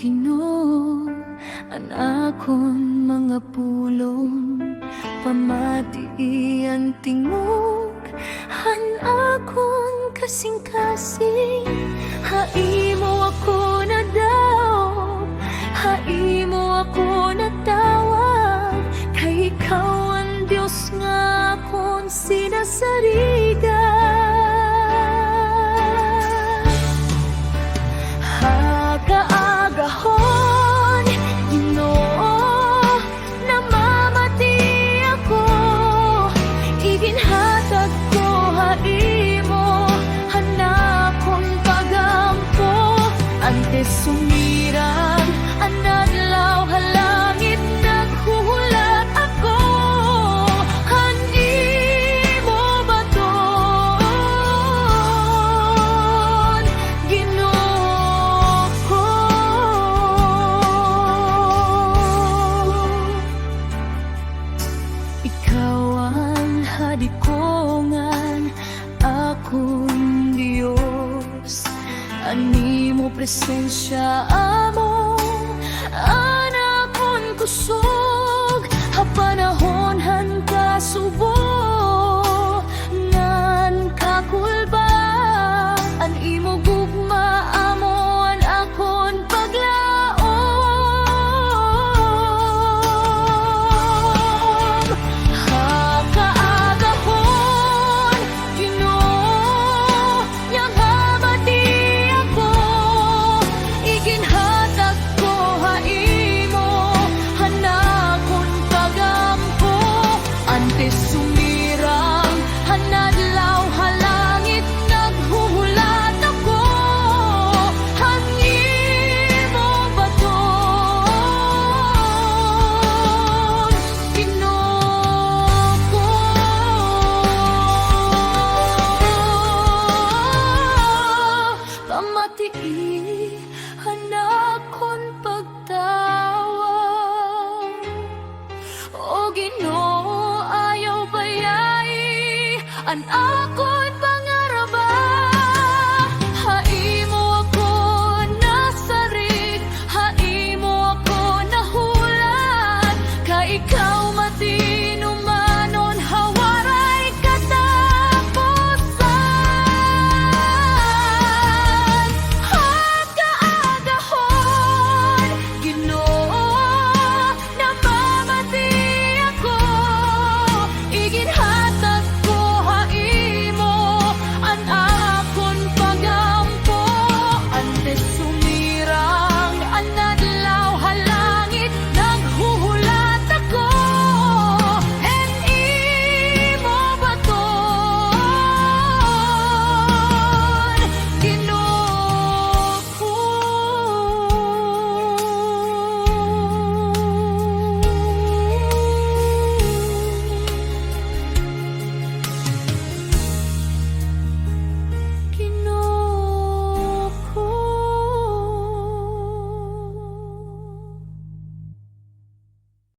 Ginoo, ang akon mga pulong, pamati ang tingog, han akon kasing-kasing, haimo ako na daw, haimo ako na tawag, kay ikaw ang Diyos nga akon sinasarigan. Kaagahon, Ginoo, namamati ako, iginhatag ko haimo, hanakon pagampo, antes sumirang ang adlaw halangit naghuhulat ako, hanimo baton, Ginoo. Ikaw ang hadikongan, akong Diyos, ani mo presensya amo, anakon kusog, hapanahon han kasubo, ngan kakulba, an imo gugma amo, an akon paglaom. Kaagahon, Ginoo, yang hamati ako, iginhatag ko haimo, hanakon pagampo, antes sumirang hanadlaw halangit naghuhulat ako, hangimo baton, Ginoo ko. Pamatii hanakon pagtawag, o Ginoo ayaw bayai an ako